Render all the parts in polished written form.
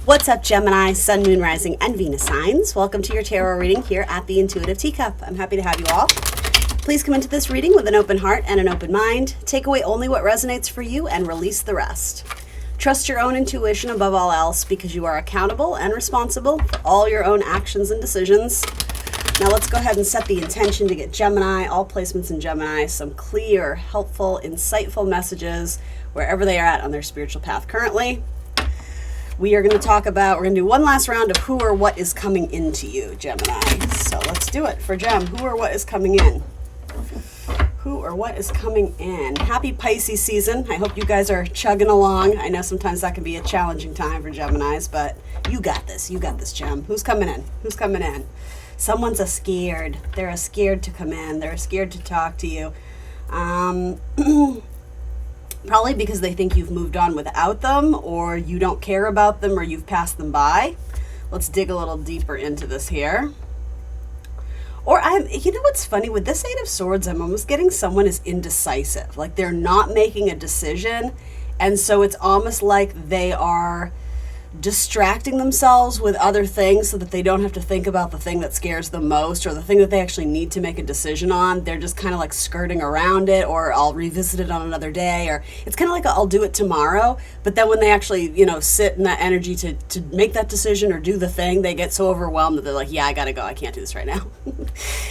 What's up, Gemini, Sun, Moon, Rising, and Venus signs? Welcome to your tarot reading here at the Intuitive Teacup. I'm happy to have you all. Please come into this reading with an open heart and an open mind. Take away only what resonates for you and release the rest. Trust your own intuition above all else because you are accountable and responsible for all your own actions and decisions. Now let's go ahead and set the intention to get Gemini, all placements in Gemini, some clear, helpful, insightful messages wherever they are at on their spiritual path currently. We're going to do one last round of who or what is coming into you, Gemini. So let's do it for Gem. Who or what is coming in? Who or what is coming in? Happy Pisces season. I hope you guys are chugging along. I know sometimes that can be a challenging time for Geminis, but you got this. You got this, Gem. Who's coming in? Who's coming in? Someone's scared. They're scared to come in. They're scared to talk to you. Probably because they think you've moved on without them, or you don't care about them, or you've passed them by. Let's dig a little deeper into this here. Or you know what's funny? With this Eight of Swords, I'm almost getting someone is indecisive. Like they're not making a decision. And so it's almost like they are distracting themselves with other things so that they don't have to think about the thing that scares them most or the thing that they actually need to make a decision on. They're just kind of like skirting around it, or I'll revisit it on another day, or it's kind of like I'll do it tomorrow. But then when they actually, sit in that energy to make that decision or do the thing, they get so overwhelmed that they're like, yeah, I gotta go. I can't do this right now.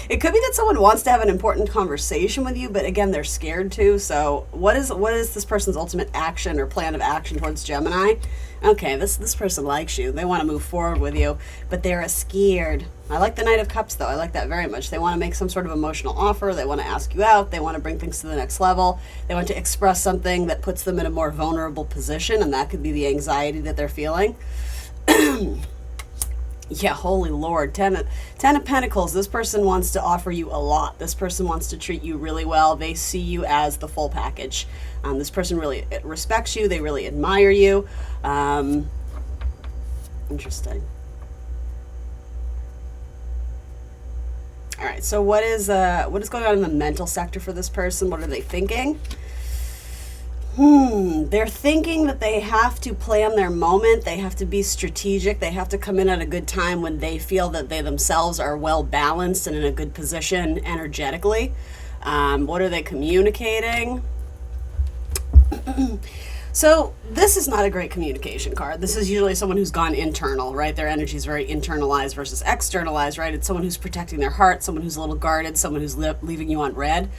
It could be that someone wants to have an important conversation with you, but again, they're scared to. So what is this person's ultimate action or plan of action towards Gemini? Okay, this person likes you. They want to move forward with you, but they're scared. I like the Knight of Cups, though. I like that very much. They want to make some sort of emotional offer. They want to ask you out. They want to bring things to the next level. They want to express something that puts them in a more vulnerable position, and that could be the anxiety that they're feeling. Yeah, holy Lord. Ten of Pentacles. This person wants to offer you a lot. This person wants to treat you really well. They see you as the full package. This person really respects you. They really admire you. Interesting. All right, so what is going on in the mental sector for this person? What are they thinking? They're thinking that they have to plan their moment. They have to be strategic. They have to come in at a good time when they feel that they themselves are well balanced and in a good position energetically. What are they communicating? So this is not a great communication card. This is usually someone who's gone internal, right? Their energy is very internalized versus externalized, right? It's someone who's protecting their heart, someone who's a little guarded, someone who's leaving you on red.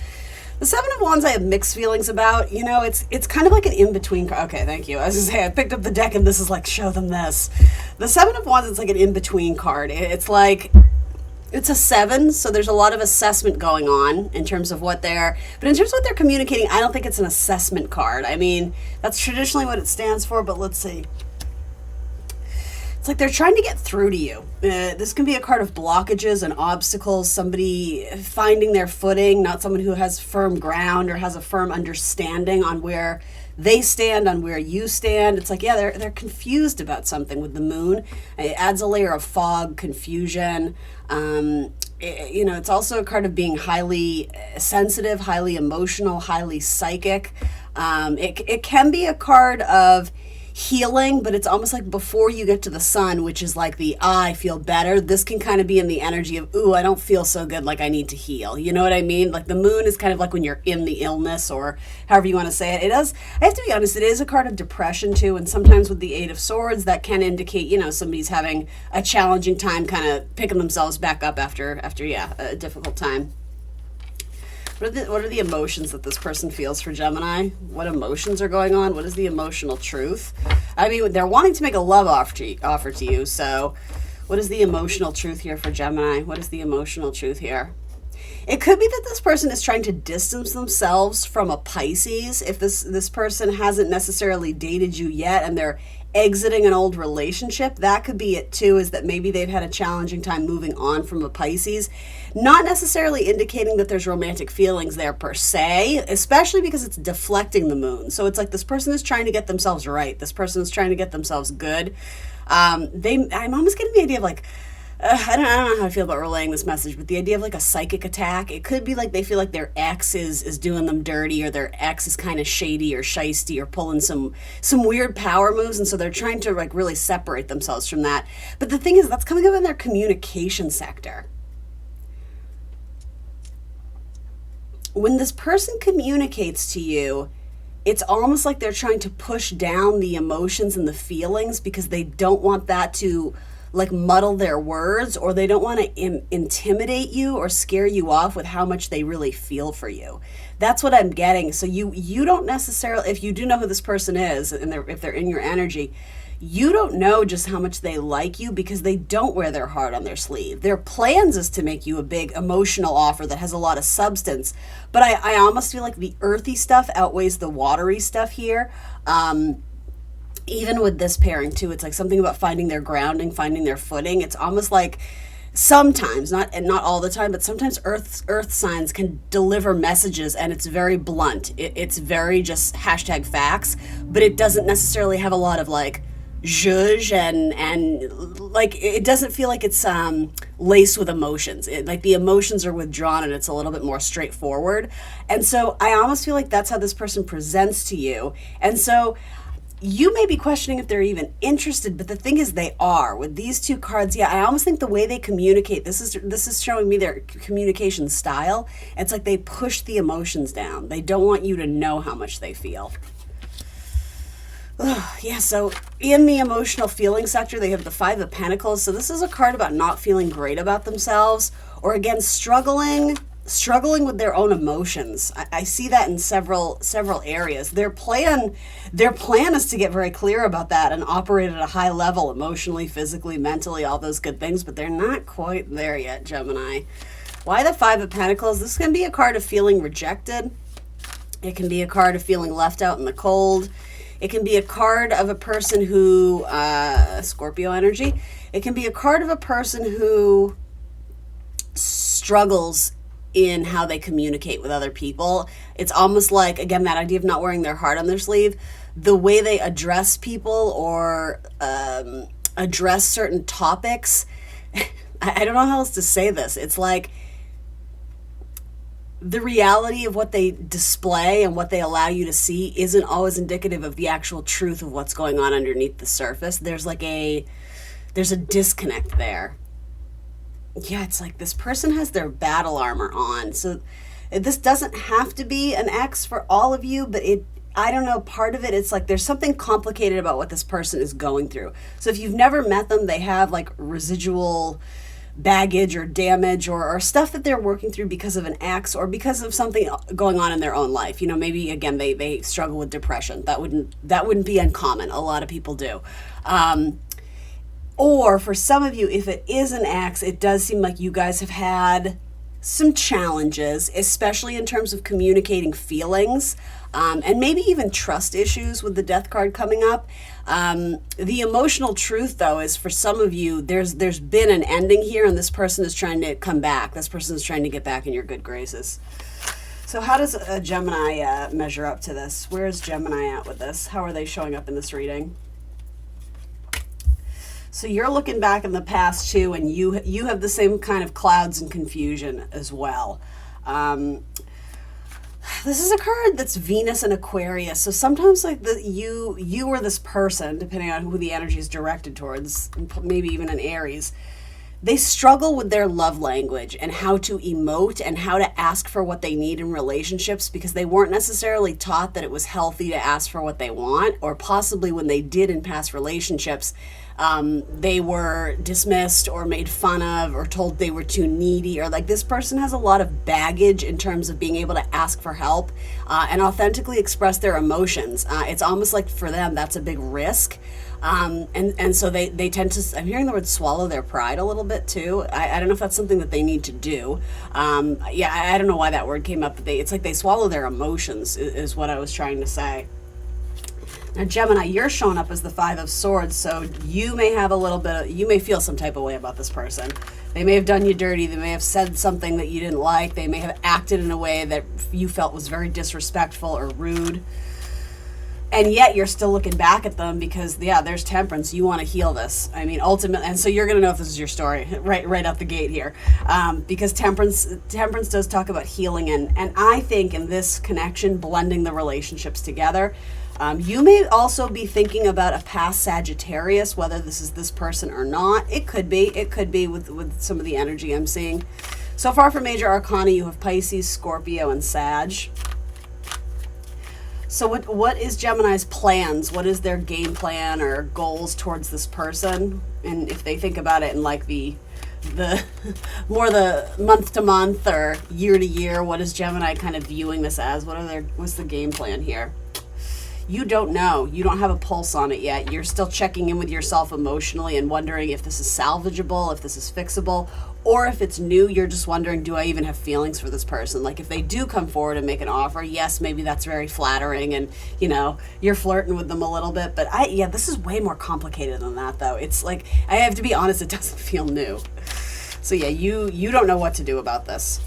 The Seven of Wands I have mixed feelings about. It's kind of like an in-between card. Okay, thank you. I was going to say, I picked up the deck and this is like, show them this. The Seven of Wands is like an in-between card. It's like, it's a 7, so there's a lot of assessment going on in terms of what they're communicating, I don't think it's an assessment card. I mean, that's traditionally what it stands for, but let's see. It's like they're trying to get through to you. This can be a card of blockages and obstacles, somebody finding their footing, not someone who has firm ground or has a firm understanding on where they stand, on where you stand. It's like, yeah, they're confused about something with the moon. It adds a layer of fog, confusion. It's also a card of being highly sensitive, highly emotional, highly psychic. It can be a card of healing, but it's almost like before you get to the sun, which is like I feel better. This can kind of be in the energy of, ooh, I don't feel so good, like I need to heal. You know what I mean? Like the moon is kind of like when you're in the illness, or however you want to say it. I have to be honest, it is a card of depression too, and sometimes with the Eight of Swords, that can indicate, somebody's having a challenging time kind of picking themselves back up after a difficult time. What are the emotions that this person feels for Gemini? What emotions are going on? What is the emotional truth? I mean, they're wanting to make a love offer to you, so what is the emotional truth here for Gemini? What is the emotional truth here? It could be that this person is trying to distance themselves from a Pisces. If this person hasn't necessarily dated you yet and they're exiting an old relationship, that could be it too, is that maybe they've had a challenging time moving on from a Pisces. Not necessarily indicating that there's romantic feelings there per se, especially because it's deflecting the moon. So it's like this person is trying to get themselves right. This person is trying to get themselves good. I'm almost getting the idea of like I don't know how I feel about relaying this message, but the idea of like a psychic attack, it could be like they feel like their ex is doing them dirty, or their ex is kind of shady or shisty or pulling some weird power moves, and so they're trying to like really separate themselves from that. But the thing is, that's coming up in their communication sector. When this person communicates to you, it's almost like they're trying to push down the emotions and the feelings because they don't want that to like muddle their words, or they don't want to intimidate you or scare you off with how much they really feel for you. That's what I'm getting. So you don't necessarily, if you do know who this person is and if they're in your energy, you don't know just how much they like you because they don't wear their heart on their sleeve. Their plans is to make you a big emotional offer that has a lot of substance. But I almost feel like the earthy stuff outweighs the watery stuff here. Even with this pairing too, it's like something about finding their grounding, finding their footing. It's almost like sometimes, not all the time, but sometimes earth signs can deliver messages and it's very blunt. It's very just hashtag facts, but it doesn't necessarily have a lot of like zhuzh and like it doesn't feel like it's laced with emotions. Like the emotions are withdrawn and it's a little bit more straightforward. And so I almost feel like that's how this person presents to you. And so you may be questioning if they're even interested, but the thing is they are. With these two cards, yeah, I almost think the way they communicate, this is showing me their communication style. It's like they push the emotions down. They don't want you to know how much they feel. Yeah, so in the emotional feeling sector, they have the Five of Pentacles. So this is a card about not feeling great about themselves, or again, struggling with their own emotions. I see that in several areas. Their plan is to get very clear about that and operate at a high level emotionally, physically, mentally, all those good things, but they're not quite there yet, Gemini. Why the Five of Pentacles? This can be a card of feeling rejected. It can be a card of feeling left out in the cold. It can be a card of a person who, Scorpio energy. It can be a card of a person who struggles in how they communicate with other people. It's almost like, again, that idea of not wearing their heart on their sleeve, the way they address people or address certain topics. I don't know how else to say this. It's like the reality of what they display and what they allow you to see isn't always indicative of the actual truth of what's going on underneath the surface. There's a disconnect there. Yeah, it's like this person has their battle armor on. So this doesn't have to be an X for all of you, but I don't know, part of it, it's like there's something complicated about what this person is going through. So if you've never met them, they have like residual baggage or damage or stuff that they're working through because of an ex or because of something going on in their own life. You know, maybe again, they struggle with depression. That wouldn't be uncommon. A lot of people do. Or for some of you, if it is an ex, it does seem like you guys have had some challenges, especially in terms of communicating feelings, and maybe even trust issues with the Death card coming up. The emotional truth, though, is for some of you, there's been an ending here, and this person is trying to come back. This person is trying to get back in your good graces. So how does a Gemini measure up to this? Where is Gemini at with this? How are they showing up in this reading? So you're looking back in the past too, and you have the same kind of clouds and confusion as well. This is a card that's Venus and Aquarius. So sometimes like you or this person, depending on who the energy is directed towards, maybe even an Aries, they struggle with their love language and how to emote and how to ask for what they need in relationships because they weren't necessarily taught that it was healthy to ask for what they want, or possibly when they did in past relationships, they were dismissed or made fun of or told they were too needy, or like this person has a lot of baggage in terms of being able to ask for help and authentically express their emotions. It's almost like for them that's a big risk. And so they tend to, I'm hearing the word swallow their pride a little bit too. I don't know if that's something that they need to do. I don't know why that word came up, but it's like they swallow their emotions is what I was trying to say. Now, Gemini, you're showing up as the Five of Swords, so you may have you may feel some type of way about this person. They may have done you dirty. They may have said something that you didn't like. They may have acted in a way that you felt was very disrespectful or rude. and yet you're still looking back at them because, yeah, there's temperance. You want to heal this. I mean, ultimately, and so you're going to know if this is your story right out the gate here, because temperance does talk about healing, and I think in this connection, blending the relationships together. You may also be thinking about a past Sagittarius, whether this is this person or not. It could be with some of the energy I'm seeing. So far for Major Arcana, you have Pisces, Scorpio, and Sag. So what is Gemini's plans? What is their game plan or goals towards this person? And if they think about it in like the more the month to month or year to year, what is Gemini kind of viewing this as? What's the game plan here? You don't know. You don't have a pulse on it yet. You're still checking in with yourself emotionally and wondering if this is salvageable, if this is fixable, or if it's new, you're just wondering, do I even have feelings for this person? Like if they do come forward and make an offer, yes, maybe that's very flattering and, you're flirting with them a little bit. But this is way more complicated than that though. It's like, I have to be honest, it doesn't feel new. So yeah, you don't know what to do about this.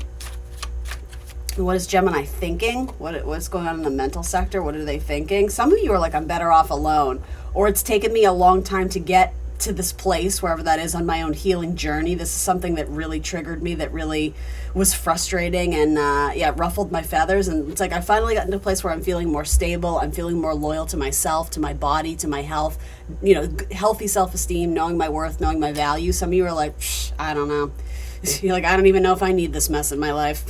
What is Gemini thinking? What's going on in the mental sector? What are they thinking? Some of you are like, I'm better off alone, or it's taken me a long time to get to this place, wherever that is, on my own healing journey. This is something that really triggered me, that really was frustrating and ruffled my feathers. And it's like I finally got into a place where I'm feeling more stable. I'm feeling more loyal to myself, to my body, to my health, healthy self-esteem, knowing my worth, knowing my value. Some of you are like, I don't know. You're like, I don't even know if I need this mess in my life.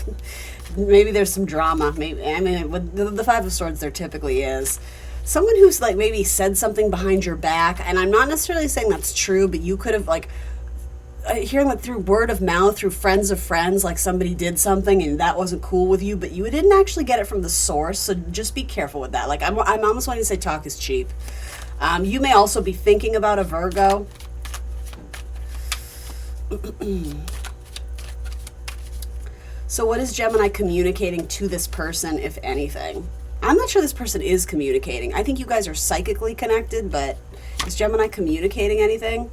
Maybe there's some drama. With the Five of Swords, there typically is. Someone who's like maybe said something behind your back, and I'm not necessarily saying that's true, but you could have like hearing that through word of mouth, through friends of friends, like somebody did something and that wasn't cool with you, but you didn't actually get it from the source. So just be careful with that. Like I'm almost wanting to say talk is cheap. You may also be thinking about a Virgo. So what is Gemini communicating to this person, if anything? I'm not sure this person is communicating. I think you guys are psychically connected, but is Gemini communicating anything?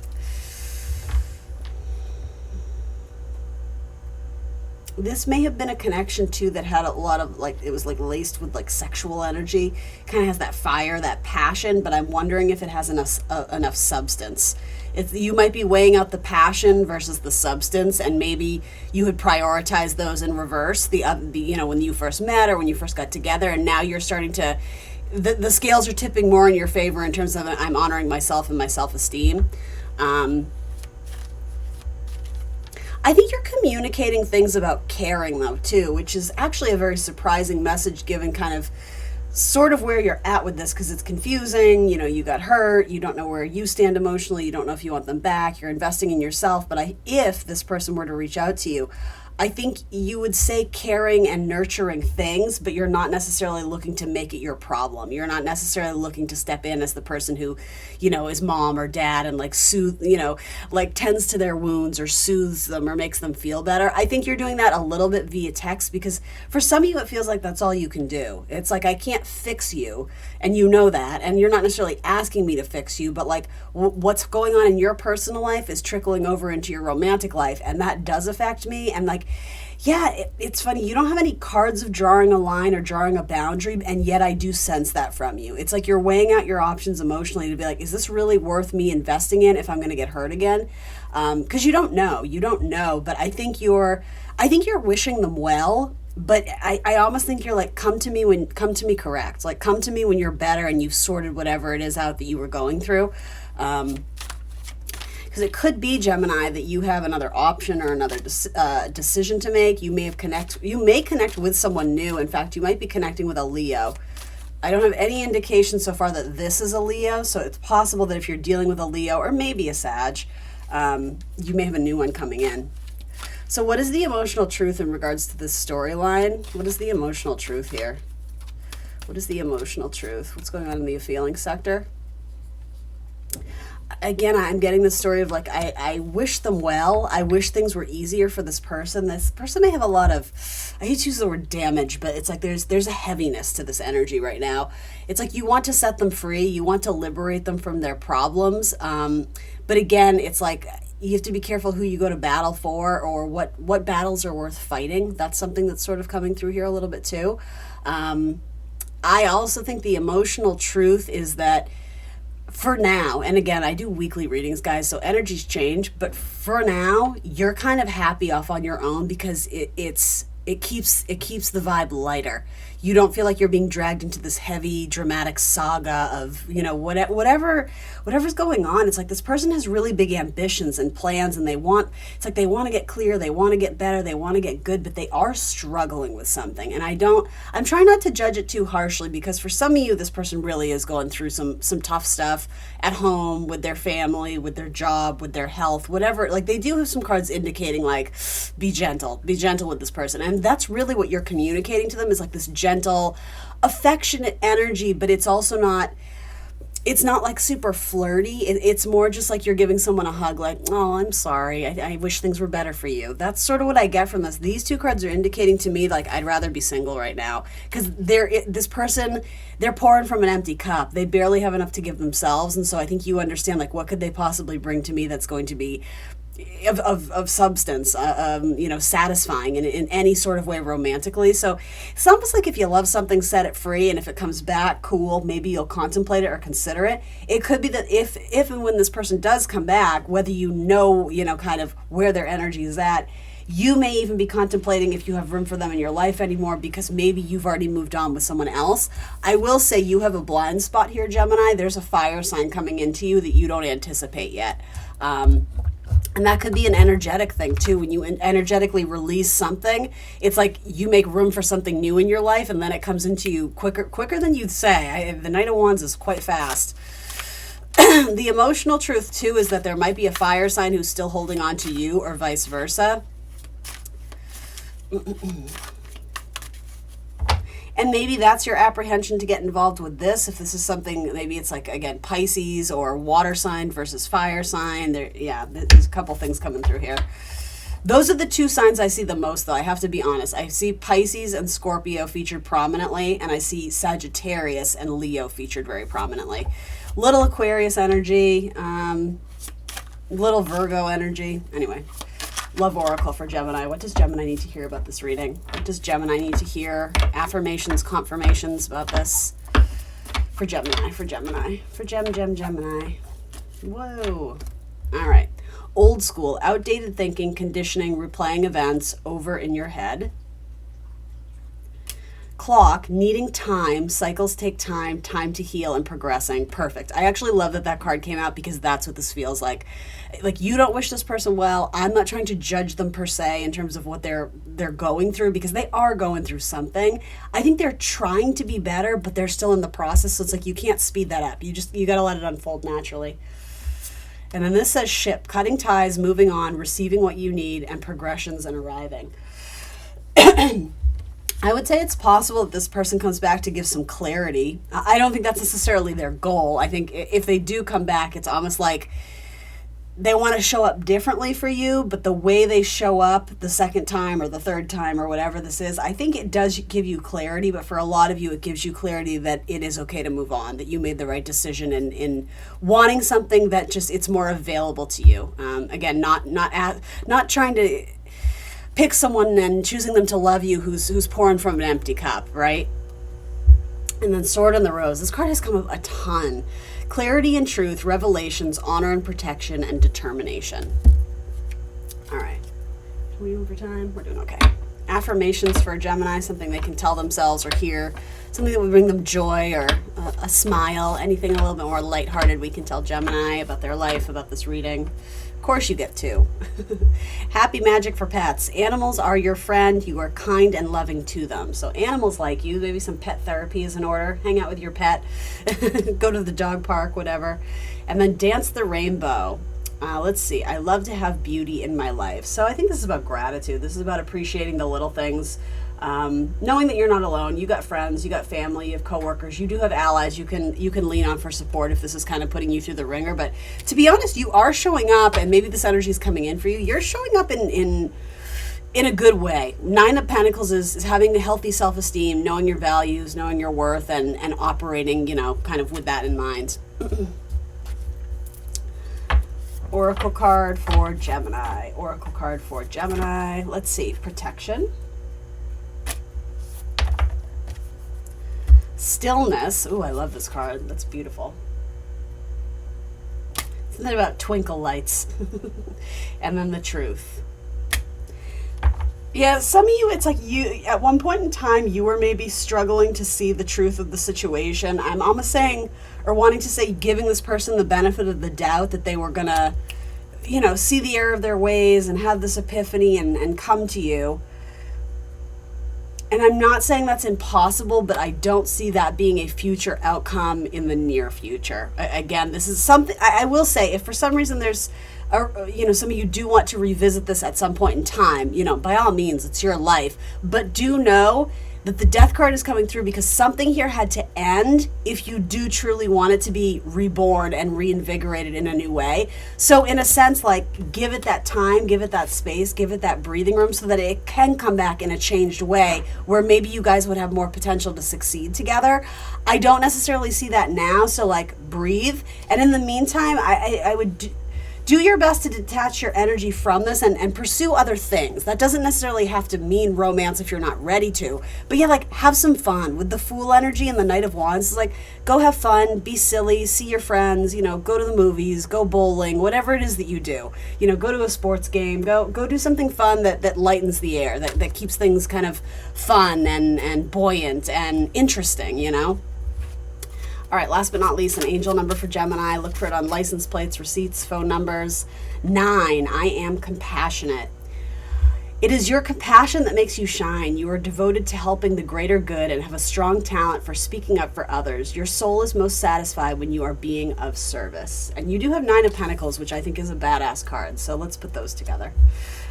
This may have been a connection too that had a lot of it was like laced with like sexual energy. Kind of has that fire, that passion, but I'm wondering if it has enough substance. You might be weighing out the passion versus the substance, and maybe you had prioritized those in reverse. When you first met or when you first got together, and now you're starting to, the scales are tipping more in your favor in terms of I'm honoring myself and my self-esteem. I think you're communicating things about caring though too, which is actually a very surprising message given kind of sort of where you're at with this, because it's confusing. You got hurt, you don't know where you stand emotionally, you don't know if you want them back, you're investing in yourself. But if this person were to reach out to you, I think you would say caring and nurturing things, but you're not necessarily looking to make it your problem. You're not necessarily looking to step in as the person who, is mom or dad and like soothe, tends to their wounds or soothes them or makes them feel better. I think you're doing that a little bit via text, because for some of you, it feels like that's all you can do. It's like, I can't fix you, and you know that, and you're not necessarily asking me to fix you, but like what's going on in your personal life is trickling over into your romantic life, and that does affect me. And like, it's funny. You don't have any cards of drawing a line or drawing a boundary, and yet I do sense that from you. It's like you're weighing out your options emotionally to be like, is this really worth me investing in if I'm going to get hurt again? Because you don't know. But I think you're wishing them well. But I almost think you're like, come to me correct. Like, come to me when you're better and you've sorted whatever it is out that you were going through. Because it could be, Gemini, that you have another option or another decision to make. You may connect with someone new. In fact, you might be connecting with a Leo. I don't have any indication so far that this is a Leo, so it's possible that if you're dealing with a Leo or maybe a Sag, you may have a new one coming in. So what is the emotional truth in regards to this storyline? What is the emotional truth here? What is the emotional truth? What's going on in the feeling sector? Again, I'm getting the story of like, I wish them well. I wish things were easier for this person. This person may have a lot of, I hate to use the word damage, but it's like there's a heaviness to this energy right now. It's like you want to set them free. You want to liberate them from their problems. But again, it's like you have to be careful who you go to battle for, or what battles are worth fighting. That's something that's sort of coming through here a little bit too. I also think the emotional truth is that for now, and again, I do weekly readings, guys, so energies change, but for now, you're kind of happy off on your own because it keeps the vibe lighter. You don't feel like you're being dragged into this heavy dramatic saga of, whatever's going on. It's like this person has really big ambitions and plans, and they want to get clear, they want to get better, they want to get good, but they are struggling with something. And I'm trying not to judge it too harshly, because for some of you, this person really is going through some tough stuff at home, with their family, with their job, with their health, whatever. Like, they do have some cards indicating, like, be gentle with this person. And that's really what you're communicating to them, is like this gentle, affectionate energy, but it's also not, it's not like super flirty. It's more just like you're giving someone a hug, like, oh, I'm sorry, I wish things were better for you. That's sort of what I get from this. These two cards are indicating to me, like, I'd rather be single right now, because this person, they're pouring from an empty cup. They barely have enough to give themselves, and so I think you understand, like, what could they possibly bring to me that's going to be of substance, satisfying in any sort of way romantically. So it's almost like if you love something, set it free, and if it comes back, cool, maybe you'll contemplate it or consider it. It could be that if and when this person does come back, whether kind of where their energy is at, you may even be contemplating if you have room for them in your life anymore, because maybe you've already moved on with someone else. I will say you have a blind spot here, Gemini. There's a fire sign coming into you that you don't anticipate yet. And that could be an energetic thing too. When you energetically release something, it's like you make room for something new in your life, and then it comes into you quicker than you'd say. The Knight of Wands is quite fast. The emotional truth too is that there might be a fire sign who's still holding on to you, or vice versa. And maybe that's your apprehension to get involved with this. If this is something, maybe it's like, again, Pisces or water sign versus fire sign. There's a couple things coming through here. Those are the two signs I see the most, though. I have to be honest. I see Pisces and Scorpio featured prominently, and I see Sagittarius and Leo featured very prominently. Little Aquarius energy, little Virgo energy. Anyway. Love Oracle for Gemini. What does Gemini need to hear about this reading? What does Gemini need to hear? Affirmations, confirmations about this for Gemini, for Gemini. Whoa. All right. Old school, outdated thinking, conditioning, replaying events over in your head. Clock, needing time, cycles take time to heal, and progressing. Perfect. I actually love that card came out, because that's what this feels like. Like, you don't wish this person well. I'm not trying to judge them per se in terms of what they're going through, because they are going through something. I think they're trying to be better, but they're still in the process. So it's like you can't speed that up. You got to let it unfold naturally. And then this says ship, cutting ties, moving on, receiving what you need, and progressions and arriving. I would say it's possible that this person comes back to give some clarity. I don't think that's necessarily their goal. I think if they do come back, it's almost like they want to show up differently for you, but the way they show up the second time or the third time or whatever this is, I think it does give you clarity, but for a lot of you, it gives you clarity that it is okay to move on, that you made the right decision in wanting something that just, it's more available to you. Again, not trying to pick someone and choosing them to love you who's pouring from an empty cup, right? And then Sword in the Rose. This card has come up a ton. Clarity and truth, revelations, honor and protection, and determination. All right. Are we over time? We're doing okay. Affirmations for Gemini, something they can tell themselves or hear, something that would bring them joy or a smile, anything a little bit more lighthearted we can tell Gemini about their life, about this reading. Of course you get two. Happy magic for pets. Animals are your friend. You are kind and loving to them. So animals like you. Maybe some pet therapy is in order. Hang out with your pet. Go to the dog park, whatever. And then dance the rainbow. Let's see. I love to have beauty in my life. So I think this is about gratitude. This is about appreciating the little things. Knowing that you're not alone. You got friends, you got family, you have coworkers, you do have allies you can lean on for support if this is kind of putting you through the ringer. But to be honest, you are showing up, and maybe this energy is coming in for you. You're showing up in a good way. 9 of Pentacles is having a healthy self-esteem, knowing your values, knowing your worth, and operating, kind of with that in mind. Oracle card for Gemini. Oracle card for Gemini. Let's see. Protection. Stillness. Ooh, I love this card. That's beautiful. Something about twinkle lights. And then the Truth. Yeah, some of you, it's like you, at one point in time, you were maybe struggling to see the truth of the situation. I'm almost saying, or wanting to say, giving this person the benefit of the doubt that they were going to, you know, see the error of their ways and have this epiphany and come to you. And I'm not saying that's impossible, but I don't see that being a future outcome in the near future. Again, this is something, I will say, if for some reason there's, you know, some of you do want to revisit this at some point in time, you know, by all means, it's your life. But do know that the Death card is coming through because something here had to end if you do truly want it to be reborn and reinvigorated in a new way. So in a sense, like, give it that time, give it that space, give it that breathing room so that it can come back in a changed way where maybe you guys would have more potential to succeed together. I don't necessarily see that now, so like breathe. And in the meantime, I would do your best to detach your energy from this and pursue other things. That doesn't necessarily have to mean romance if you're not ready to. But yeah, like, have some fun. With the Fool energy and the Knight of Wands, it's like, go have fun, be silly, see your friends, you know, go to the movies, go bowling, whatever it is that you do. You know, go to a sports game, go do something fun that lightens the air, that keeps things kind of fun and buoyant and interesting, you know? All right, last but not least, an angel number for Gemini. Look for it on license plates, receipts, phone numbers. 9, I am compassionate. It is your compassion that makes you shine. You are devoted to helping the greater good and have a strong talent for speaking up for others. Your soul is most satisfied when you are being of service. And you do have 9 of Pentacles, which I think is a badass card. So let's put those together.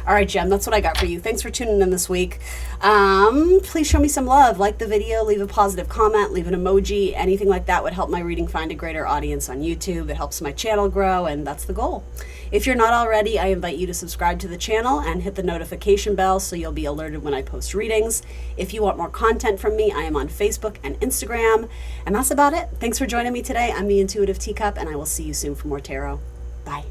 All right, Gem, that's what I got for you. Thanks for tuning in this week. Please show me some love. Like the video, leave a positive comment, leave an emoji. Anything like that would help my reading find a greater audience on YouTube. It helps my channel grow, and that's the goal. If you're not already, I invite you to subscribe to the channel and hit the notification bell so you'll be alerted when I post readings. If you want more content from me, I am on Facebook and Instagram. And that's about it. Thanks for joining me today. I'm the Intuitive Teacup, and I will see you soon for more tarot. Bye.